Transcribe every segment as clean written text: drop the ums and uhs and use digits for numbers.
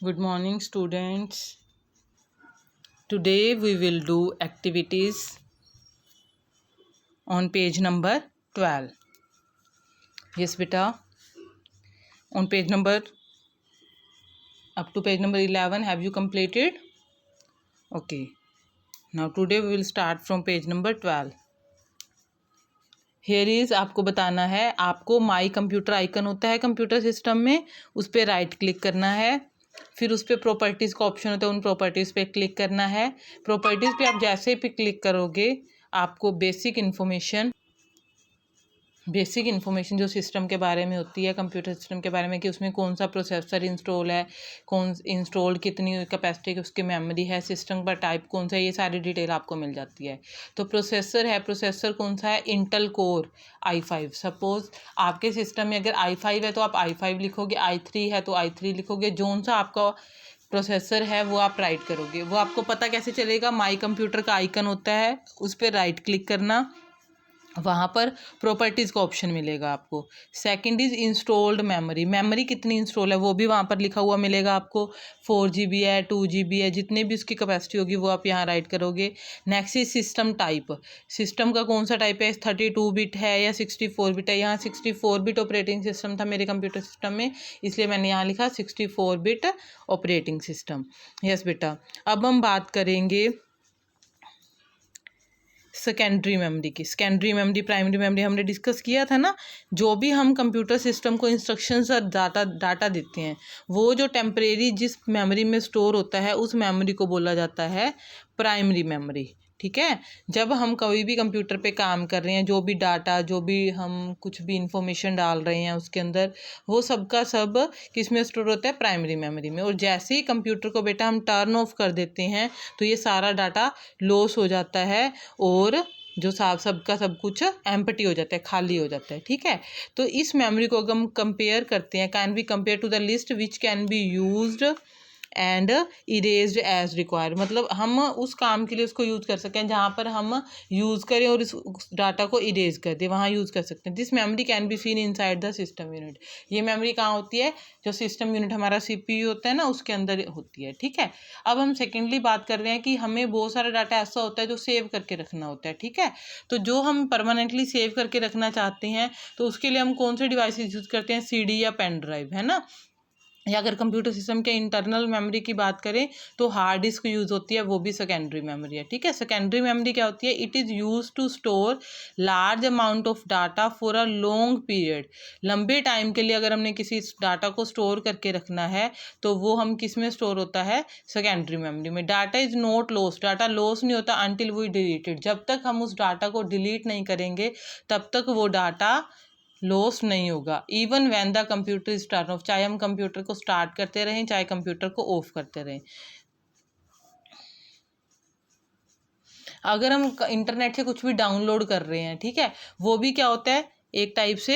Good morning, students. Today we will do activities on page number 12. Yes, beta. On page number up to page number 11, have you completed? Okay. Now today we will start from page number 12. Here is आपको बताना है, आपको my computer icon होता है computer system में, उस पर right click करना है। फिर उस पर प्रॉपर्टीज़ का ऑप्शन होता है, उन प्रॉपर्टीज़ पे क्लिक करना है। प्रॉपर्टीज़ पे आप जैसे ही क्लिक करोगे आपको बेसिक इन्फॉर्मेशन जो सिस्टम के बारे में होती है, कंप्यूटर सिस्टम के बारे में, कि उसमें कौन सा प्रोसेसर इंस्टॉल है, कौन इंस्टॉल कितनी कैपेसिटी की उसकी मेमोरी है, सिस्टम का टाइप कौन सा है, ये सारी डिटेल आपको मिल जाती है। तो प्रोसेसर कौन सा है, इंटेल कोर i5। सपोज आपके सिस्टम में अगर i5 है तो आप i5 लिखोगे, i3 है तो i3 लिखोगे। जोन सा आपका प्रोसेसर है वो आप राइट करोगे। वो आपको पता कैसे चलेगा, माई कंप्यूटर का आइकन होता है, उस पर राइट क्लिक करना, वहाँ पर प्रॉपर्टीज़ का ऑप्शन मिलेगा आपको। सेकंड इज़ इंस्टॉल्ड मेमोरी कितनी इंस्टॉल है वो भी वहाँ पर लिखा हुआ मिलेगा आपको। 4 GB है, 2 GB है, जितने भी उसकी कैपेसिटी होगी वो आप यहाँ राइट करोगे। Next is system type, system का कौन सा टाइप है, 32 बिट है या 64 बिट है। यहाँ 64 बिट ऑपरेटिंग सिस्टम था मेरे कंप्यूटर सिस्टम में, इसलिए मैंने यहाँ लिखा 64 बिट ऑपरेटिंग सिस्टम। यस बेटा, अब हम बात करेंगे सेकेंडरी मेमोरी की। सेकेंडरी मेमोरी, प्राइमरी मेमोरी हमने डिस्कस किया था ना। जो भी हम कंप्यूटर सिस्टम को इंस्ट्रक्शंस और डाटा देते हैं, वो जो टेम्परेरी जिस मेमोरी में स्टोर होता है उस मेमोरी को बोला जाता है प्राइमरी मेमोरी। ठीक है, जब हम कोई भी कंप्यूटर पे काम कर रहे हैं, जो भी डाटा, जो भी हम कुछ भी इंफॉर्मेशन डाल रहे हैं उसके अंदर, वो सब का सब किस में स्टोर होता है, प्राइमरी मेमोरी में। और जैसे ही कंप्यूटर को बेटा हम टर्न ऑफ कर देते हैं तो ये सारा डाटा लॉस हो जाता है और जो सबका सब कुछ एम्प्टी हो जाता है, खाली हो जाता है। ठीक है, तो इस मेमोरी को अगर हम कंपेयर करते हैं, can be compare to the list which can be used and erased as required. मतलब हम उस काम के लिए उसको यूज़ कर सकें जहाँ पर हम यूज़ करें और इस डाटा को इरेज कर दें, वहाँ यूज़ कर सकते हैं। This memory can be seen inside the system unit. ये मेमोरी कहाँ होती है, जो सिस्टम यूनिट हमारा CPU होता है ना, उसके अंदर होती है। ठीक है, अब हम सेकेंडली बात कर रहे हैं कि हमें बहुत सारा डाटा ऐसा होता है जो सेव करके रखना होता है। ठीक है, तो जो हम परमानेंटली सेव करके रखना चाहते हैं तो उसके लिए हम कौन से डिवाइसेस यूज़ करते हैं, CD या पेन ड्राइव, है ना। या अगर कंप्यूटर सिस्टम के इंटरनल मेमोरी की बात करें तो हार्ड डिस्क यूज़ होती है, वो भी सेकेंडरी मेमोरी है। ठीक है, सेकेंडरी मेमोरी क्या होती है, it is use to store large amount of data for a long period. लंबे टाइम के लिए अगर हमने किसी डाटा को स्टोर करके रखना है तो वो हम किस में स्टोर होता है, सेकेंडरी मेमोरी में। Data is not loss, data loss नहीं होता अनटिल वी डिलीट इट। जब तक हम उस डाटा को डिलीट नहीं करेंगे तब तक वो डाटा लॉस नहीं होगा। Even when the computer is turn off, चाहे हम कंप्यूटर को स्टार्ट करते रहें चाहे कंप्यूटर को ऑफ करते रहें। अगर हम इंटरनेट से कुछ भी डाउनलोड कर रहे हैं, ठीक है, वो भी क्या होता है, एक टाइप से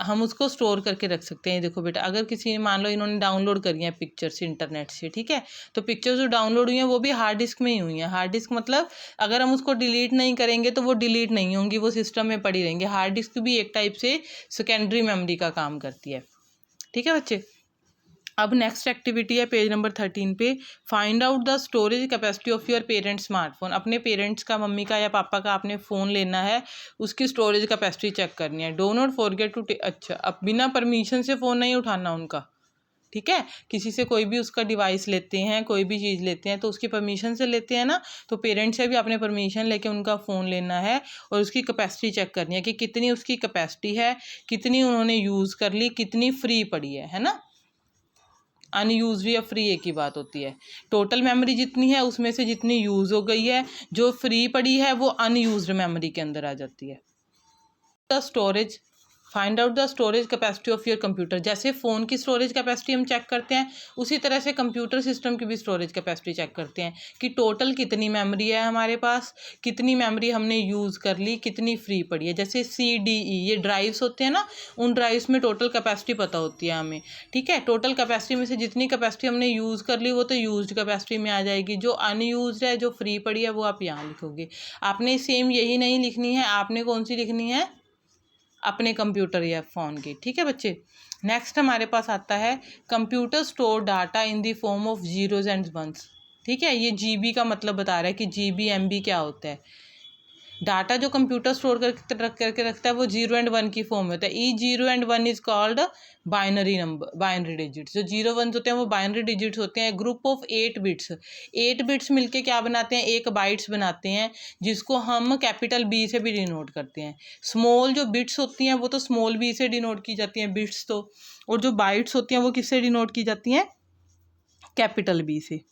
हम उसको स्टोर करके रख सकते हैं। देखो बेटा, अगर किसी ने मान लो इन्होंने डाउनलोड करी है पिक्चर्स इंटरनेट से, ठीक है, तो पिक्चर्स जो डाउनलोड हुई हैं वो भी हार्ड डिस्क में ही हुई हैं। हार्ड डिस्क मतलब अगर हम उसको डिलीट नहीं करेंगे तो वो डिलीट नहीं होंगी, वो सिस्टम में पड़ी रहेंगी। हार्ड डिस्क भी एक टाइप से सेकेंडरी मेमोरी का काम करती है। ठीक है बच्चे, अब नेक्स्ट एक्टिविटी है पेज नंबर 13 पे। Find out the storage capacity of your parents smartphone. अपने पेरेंट्स का, मम्मी का या पापा का आपने फ़ोन लेना है, उसकी स्टोरेज कैपेसिटी चेक करनी है। डो नॉट फॉरगेट टू अच्छा, अब बिना परमिशन से फ़ोन नहीं उठाना उनका। ठीक है, किसी से कोई भी उसका डिवाइस लेते हैं, कोई भी चीज़ लेते हैं तो उसकी परमिशन से लेते हैं ना, तो पेरेंट्स से भी आपने परमिशन लेके उनका फ़ोन लेना है और उसकी कैपेसिटी चेक करनी है कि कितनी उसकी कैपेसिटी है, कितनी उन्होंने यूज़ कर ली, कितनी फ्री पड़ी है ना। अनयूज या फ्री एक ही बात होती है। टोटल मेमोरी जितनी है उसमें से जितनी यूज़ हो गई है, जो फ्री पड़ी है वो अनयूज्ड मेमोरी के अंदर आ जाती है। The storage, find out the storage capacity of your computer. जैसे फ़ोन की स्टोरेज कैपेसिटी हम चेक करते हैं, उसी तरह से कंप्यूटर सिस्टम की भी स्टोरेज कैपेसिटी चेक करते हैं कि टोटल कितनी मेमोरी है हमारे पास, कितनी मेमोरी हमने यूज़ कर ली, कितनी फ्री पड़ी है। जैसे CDE ये ड्राइव्स होते हैं ना, उन ड्राइव्स में टोटल कैपेसिटी पता होती है हमें। ठीक है, टोटल कैपेसिटी में से जितनी कैपेसिटी हमने यूज़ कर ली वो तो यूज्ड कैपेसिटी में आ जाएगी। जो अनयूज्ड है, जो फ्री पड़ी है, वो आप यहाँ लिखोगे। आपने सेम यही नहीं लिखनी है, आपने कौन सी लिखनी है, अपने कंप्यूटर या फ़ोन की। ठीक है बच्चे, नेक्स्ट हमारे पास आता है computer store data in the form of zeros and ones. ठीक है, ये जीबी का मतलब बता रहा है कि जीबी एमबी क्या होता है। डाटा जो कंप्यूटर स्टोर करके रखता है वो 0 और 1 की फॉर्म में होता है। ई 0 और 1 is called binary number, binary digits. जो 0 1 होते हैं वो बाइनरी डिजिट्स होते हैं। ग्रुप ऑफ 8 बिट्स, 8 बिट्स मिलके क्या बनाते हैं, एक बाइट्स बनाते हैं, जिसको हम कैपिटल बी से भी डिनोट करते हैं। स्मॉल जो बिट्स होती हैं वो तो स्मॉल बी से डिनोट की जाती हैं बिट्स तो, और जो बाइट्स होती हैं वो किससे डिनोट की जाती हैं, कैपिटल बी से।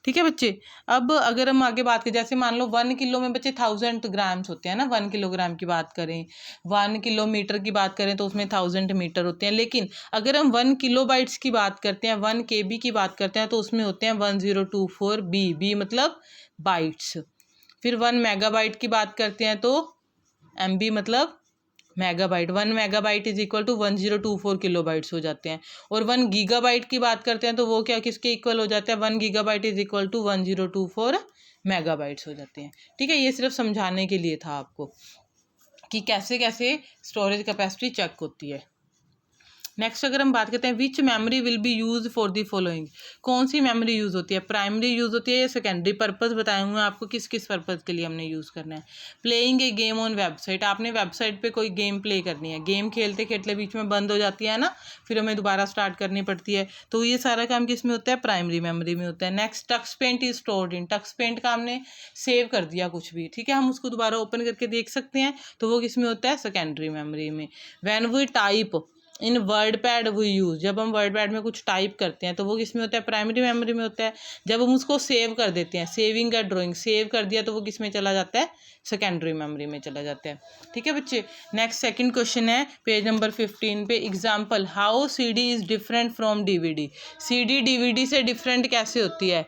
ठीक है बच्चे। अब अगर हम आगे बात करें, जैसे मान लो 1 किलो में बच्चे 1000 ग्राम्स होते हैं ना, 1 किलोग्राम की बात करें, 1 किलोमीटर की बात करें तो उसमें 1000 मीटर होते हैं। लेकिन अगर हम 1 किलोबाइट्स की बात करते हैं, 1 KB की बात करते हैं, तो उसमें होते हैं 1024 बी मतलब बाइट्स। फिर 1 मेगाबाइट की बात करते हैं तो MB मतलब megabyte. 1 megabyte is equal to 1024 kilobytes हो जाते हैं। और 1 गीगाबाइट की बात करते हैं तो वो क्या किसके इक्वल हो जाता है, 1 gigabyte is equal to 1024 megabytes हो जाते हैं। ठीक है, ये सिर्फ समझाने के लिए था आपको कि कैसे कैसे स्टोरेज कैपेसिटी चेक होती है। नेक्स्ट अगर हम बात करते हैं which memory will be use for the following, कौन सी मेमोरी यूज़ होती है, प्राइमरी यूज़ होती है या सेकेंडरी। पर्पस बताऊंगा आपको किस किस पर्पस के लिए हमने यूज़ करना है। Playing a game on website, आपने वेबसाइट पे कोई गेम प्ले करनी है, गेम खेलते खेलते बीच में बंद हो जाती है ना, फिर हमें दोबारा स्टार्ट करनी पड़ती है, तो ये सारा काम किस में होता है, प्राइमरी मेमोरी में होता है। Next Tux Paint is stored in, Tux Paint का हमने सेव कर दिया कुछ भी, ठीक है, हम उसको दोबारा ओपन करके देख सकते हैं, तो वो किस में होता है, सेकेंडरी मेमोरी में। When we type in WordPad we use, जब हम वर्ड पैड में कुछ टाइप करते हैं तो वो किस में होता है, प्राइमरी मेमोरी में होता है। जब हम उसको सेव कर देते हैं, सेविंग का ड्राइंग सेव कर दिया, तो वो किस में चला जाता है, सेकेंडरी मेमोरी में चला जाता है। ठीक है बच्चे। नेक्स्ट सेकंड क्वेश्चन है पेज नंबर 15 पे, example how CD is different from DVD। CD DVD से डिफरेंट कैसे होती है,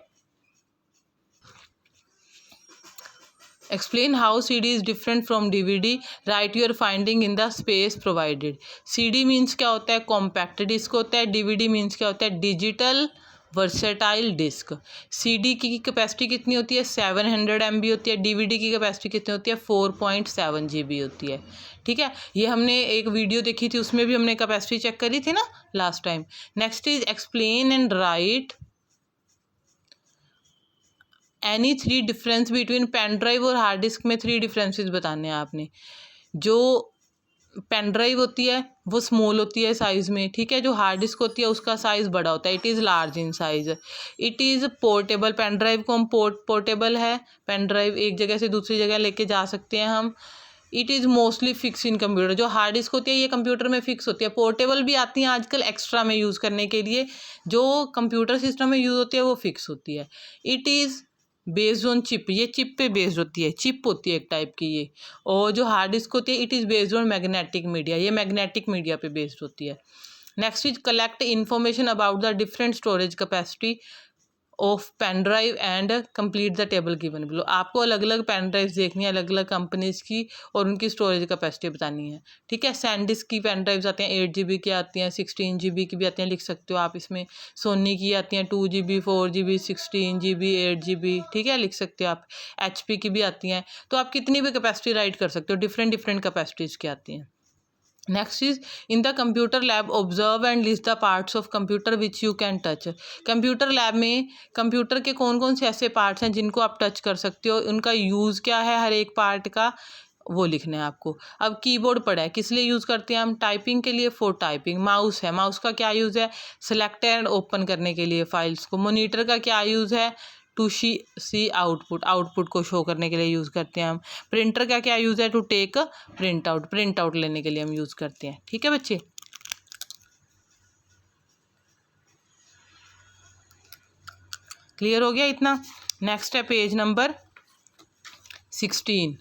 explain how CD is different from DVD, write your finding in the space provided. CD means क्या होता है, compact disc होता है। DVD मीन्स क्या होता है, डिजिटल वर्सेटाइल डिस्क। CD की कैपेसिटी कितनी होती है, 700 MB होती है। DVD की कैपेसिटी कितनी होती है, 4.7 GB होती है। ठीक है, ये हमने एक वीडियो देखी थी, उसमें भी हमने कैपेसिटी चेक करी थी ना last time. Next is explain and write any 3 difference between pen drive और हार्ड डिस्क में 3 डिफरेंसेस बताने हैं आपने। जो पेन ड्राइव होती है वो स्मॉल होती है साइज़ में, ठीक है, जो हार्ड डिस्क होती है उसका साइज़ बड़ा होता है, it is large in size. It is portable, pen drive को हम पोर्टेबल है, पेन ड्राइव एक जगह से दूसरी जगह लेके जा सकते हैं हम। It is mostly fix in computer, जो हार्ड डिस्क होती है ये कंप्यूटर में फिक्स होती है। पोर्टेबल भी आती हैं आजकल एक्स्ट्रा में यूज़ करने के लिए, जो कंप्यूटर सिस्टम में यूज़ होती है वो फिक्स होती है। It is based on chip, ये चिप पे बेस्ड होती है, चिप होती है एक टाइप की ये। और जो हार्ड डिस्क होती है it is based on magnetic media, ये मैग्नेटिक मीडिया पे बेस्ड होती है। Next is collect information about the different storage capacity of pen drive and complete the table given below. आपको अलग अलग पेन ड्राइव्स देखनी है, अलग अलग कंपनीज़ की, और उनकी स्टोरेज कैपेसिटी बतानी है। ठीक है, सैनडिस्क की पेन ड्राइव्स आती हैं, 8 GB की आती हैं, 16 GB की भी आती हैं, लिख सकते हो आप इसमें। सोनी की आती हैं 2 GB, 4 GB, 16 GB, 8 GB, ठीक है, लिख सकते हो आप। HP की भी आती हैं, तो आप कितनी भी कैपेसिटी राइट कर सकते हो, डिफरेंट डिफरेंट कैपेसिटीज़ की आती हैं। Next is in the computer lab observe and list the parts of computer which you can touch. Computer lab में कंप्यूटर के कौन कौन से ऐसे पार्ट्स हैं जिनको आप टच कर सकते हो, उनका यूज़ क्या है, हर एक पार्ट का वो लिखना है आपको। अब कीबोर्ड पड़ा है, किस लिए यूज़ करते हैं हम, टाइपिंग के लिए, फॉर टाइपिंग। माउस है, माउस का क्या यूज़ है, सेलेक्ट एंड ओपन करने के लिए फाइल्स को। मॉनिटर का क्या यूज़ है, टू सी आउटपुट, आउटपुट को शो करने के लिए यूज़ करते हैं हम। प्रिंटर का क्या यूज़ है, टू टेक प्रिंट आउट लेने के लिए हम यूज़ करते हैं। ठीक है बच्चे, क्लियर हो गया इतना। नेक्स्ट है पेज नंबर 16।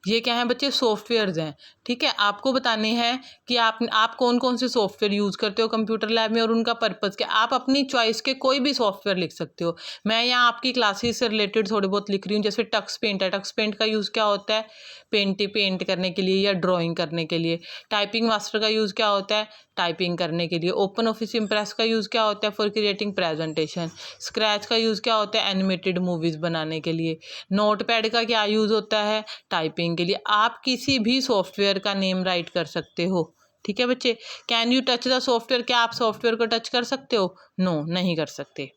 ये क्या है बच्चे, सॉफ्टवेयर्स हैं। ठीक है, आपको बताने हैं कि आप कौन कौन से सॉफ्टवेयर यूज़ करते हो कंप्यूटर लैब में और उनका पर्पज़ क्या। आप अपनी चॉइस के कोई भी सॉफ्टवेयर लिख सकते हो। मैं यहाँ आपकी क्लासेस से रिलेटेड थोड़े बहुत लिख रही हूँ। जैसे टक्स पेंट है, टक्स पेंट का यूज़ क्या होता है, पेंट करने के लिए या ड्राइंग करने के लिए। टाइपिंग मास्टर का यूज़ क्या होता है, टाइपिंग करने के लिए। ओपन ऑफिस इम्प्रेस का यूज़ क्या होता है, फॉर क्रिएटिंग प्रेजेंटेशन। स्क्रैच का यूज़ क्या होता है, एनिमेटेड मूवीज़ बनाने के लिए। नोटपैड का क्या यूज़ होता है, टाइपिंग के लिए। आप किसी भी सॉफ्टवेयर का नेम राइट कर सकते हो। ठीक है बच्चे। Can you touch the software, क्या आप सॉफ्टवेयर को टच कर सकते हो? नो, नहीं कर सकते।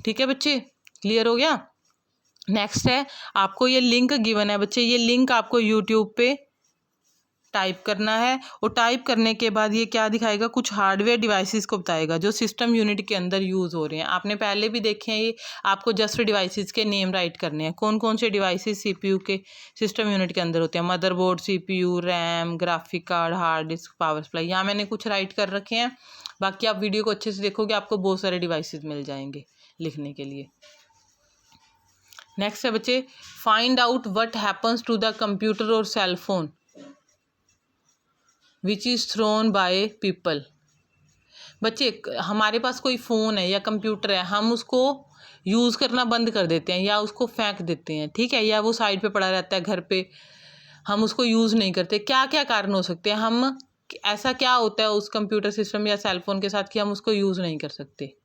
ठीक है बच्चे, क्लियर हो गया। नेक्स्ट है, आपको ये लिंक गिवन है बच्चे, ये लिंक आपको यूट्यूब पे टाइप करना है और टाइप करने के बाद ये क्या दिखाएगा, कुछ हार्डवेयर डिवाइसेस को बताएगा जो सिस्टम यूनिट के अंदर यूज़ हो रहे हैं। आपने पहले भी देखे हैं ये, आपको जस्ट डिवाइसेस के नेम राइट करने हैं। कौन कौन से डिवाइसेस सीपीयू के सिस्टम यूनिट के अंदर होते हैं? Motherboard, CPU, RAM, graphic card, hard disk, power supply. यहाँ मैंने कुछ राइट कर रखे हैं, बाकी आप वीडियो को अच्छे से देखोगे, आपको बहुत सारे डिवाइसेस मिल जाएंगे लिखने के लिए। नेक्स्ट है बच्चे, find out what happens to the computer और cell phone which is thrown by people. बच्चे, हमारे पास कोई फ़ोन है या कंप्यूटर है, हम उसको यूज़ करना बंद कर देते हैं या उसको फेंक देते हैं, ठीक है, या वो साइड पे पड़ा रहता है घर पे, हम उसको यूज़ नहीं करते। क्या क्या कारण हो सकते हैं, हम ऐसा क्या होता है उस कंप्यूटर सिस्टम या सेल फोन के साथ कि हम उसको यूज़ नहीं कर सकते?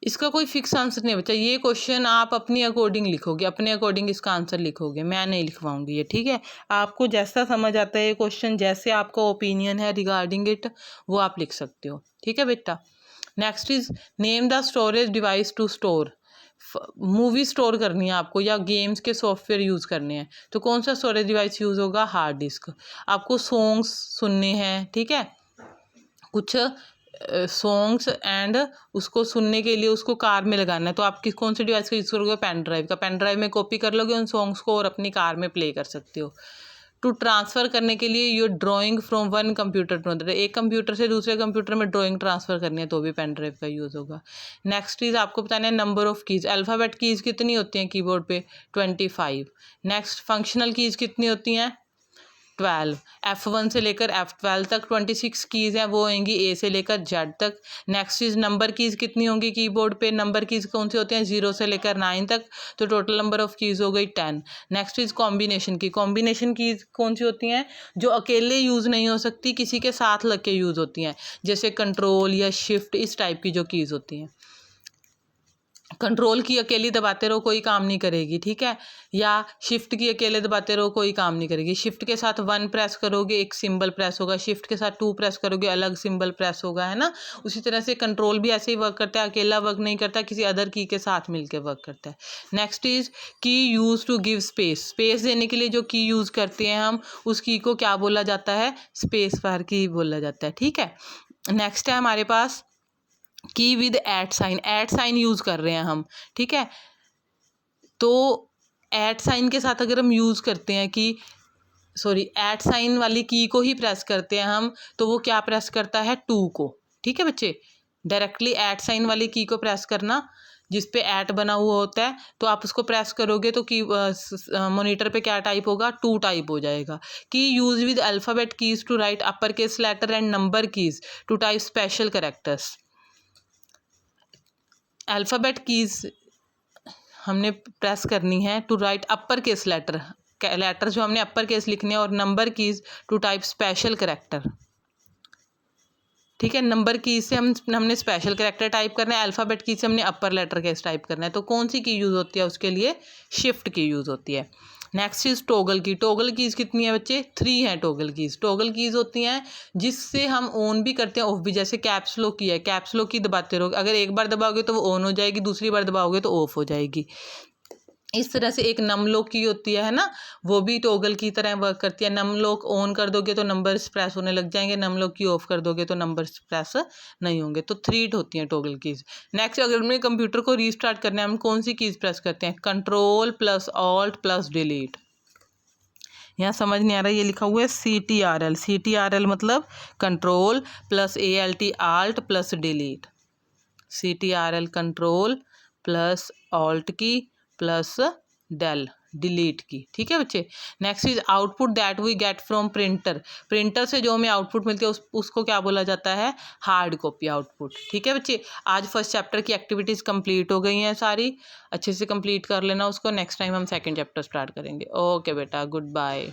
इसका कोई फिक्स आंसर नहीं बच्चा, ये क्वेश्चन आप अपनी अकॉर्डिंग लिखोगे, अपने अकॉर्डिंग इसका आंसर लिखोगे, मैं नहीं लिखवाऊंगी ये, ठीक है। आपको जैसा समझ आता है ये क्वेश्चन, जैसे आपका ओपिनियन है रिगार्डिंग इट, वो आप लिख सकते हो, ठीक है बेटा। Next is name the storage device to store. Movie store करनी है आपको या गेम्स के सॉफ्टवेयर यूज़ करने हैं, तो कौन सा स्टोरेज डिवाइस यूज़ होगा? Hard disk. आपको सॉन्ग्स सुनने हैं, ठीक है, कुछ सॉन्ग्स एंड उसको सुनने के लिए उसको कार में लगाना है, तो आप किस कौन से डिवाइस का यूज़ करोगे? पेन ड्राइव का। पेन ड्राइव में कॉपी कर लोगे उन सॉन्ग्स को और अपनी कार में प्ले कर सकते हो। टू ट्रांसफ़र करने के लिए your drawing from one computer to other, एक कंप्यूटर से दूसरे कंप्यूटर में ड्राइंग ट्रांसफ़र करनी है तो भी पेन ड्राइव का यूज़ होगा। नेक्स्ट चीज़ आपको बताना है number of keys. Alphabet keys कितनी होती हैं कीबोर्ड पे? 25। नेक्स्ट फंक्शनल कीज़ कितनी होती हैं? 12। F1 से लेकर F12 तक 26 कीज़ हैं, वो होंगी A से लेकर Z तक। नेक्स्ट चीज़ नंबर कीज़ कितनी होंगी कीबोर्ड पे? नंबर कीज़ कौन से होते हैं? 0 से लेकर 9 तक, तो टोटल नंबर ऑफ़ कीज़ हो गई 10। नेक्स्ट चीज़ कॉम्बिनेशन की। कॉम्बिनेशन कीज़ कौन सी होती हैं? जो अकेले यूज़ नहीं हो सकती, किसी के साथ लग के यूज़ होती हैं, जैसे कंट्रोल या शिफ्ट, इस टाइप की जो कीज़ होती हैं। कंट्रोल की अकेली दबाते रहो कोई काम नहीं करेगी, ठीक है, या शिफ्ट की अकेले दबाते रहो कोई काम नहीं करेगी। शिफ्ट के साथ 1 प्रेस करोगे एक सिंबल प्रेस होगा, शिफ्ट के साथ 2 प्रेस करोगे अलग सिंबल प्रेस होगा, है ना। उसी तरह से कंट्रोल भी ऐसे ही वर्क करता है, अकेला वर्क नहीं करता, किसी अदर की के साथ मिलकर वर्क करता है। Next is key use to give space. Space देने के लिए जो की यूज़ करते हैं हम, उस की को क्या बोला जाता है? स्पेस बार की बोला जाता है, ठीक है। नेक्स्ट है हमारे पास key with at sign. At sign use कर रहे हैं हम, ठीक है, तो ऐट साइन के साथ अगर हम यूज़ करते हैं कि ऐट साइन वाली की को ही प्रेस करते हैं हम, तो वो क्या प्रेस करता है? 2 को, ठीक है बच्चे। डायरेक्टली ऐट साइन वाली की को प्रेस करना, जिस पे ऐट बना हुआ होता है, तो आप उसको प्रेस करोगे तो की मॉनिटर पे क्या टाइप होगा? 2 टाइप हो जाएगा। Key use with alphabet keys to write upper case letter and number keys to type special characters. Alphabet keys हमने प्रेस करनी है to write upper case letter, letter जो हमने अपर केस लिखने हैं, और number keys to type special character, ठीक है। नंबर की से हमने स्पेशल कैरेक्टर टाइप करना है, अल्फ़ाबेट की से हमने अपर लेटर केस टाइप करना है, तो कौन सी की यूज़ होती है उसके लिए? शिफ्ट की यूज़ होती है। नेक्स्ट इज टॉगल की। टॉगल कीज़ कितनी है बच्चे? 3 हैं टॉगल कीज़। टॉगल कीज़ होती हैं जिससे हम ऑन भी करते हैं ऑफ भी, जैसे कैप्स लॉक की है, कैप्स लॉक की दबाते रहोगे, अगर एक बार दबाओगे तो वो ऑन हो जाएगी, दूसरी बार दबाओगे तो ऑफ हो जाएगी। इस तरह से एक नम लॉक की होती है ना, वो भी टॉगल की तरह वर्क करती है। नम लॉक ऑन कर दोगे तो नंबर्स प्रेस होने लग जाएंगे, नम लॉक की ऑफ कर दोगे तो नंबर्स प्रेस नहीं होंगे, तो 3 होती हैं टॉगल कीज़। नेक्स्ट, अगर हमने कंप्यूटर को रीस्टार्ट करना है, हम कौन सी कीज़ प्रेस करते हैं? Control plus alt plus delete. यहाँ समझ नहीं आ रहा, ये लिखा हुआ है CTRL। CTRL मतलब control plus ALT alt plus delete. CTRL control plus alt key plus del delete key, ठीक है बच्चे। Next is output that we get from printer. Printer से जो हमें आउटपुट मिलती है उसको क्या बोला जाता है? हार्ड कॉपी आउटपुट, ठीक है बच्चे। आज फर्स्ट चैप्टर की एक्टिविटीज़ कंप्लीट हो गई हैं सारी, अच्छे से कंप्लीट कर लेना उसको। नेक्स्ट टाइम हम सेकंड चैप्टर स्टार्ट करेंगे। ओके बेटा, गुड बाय।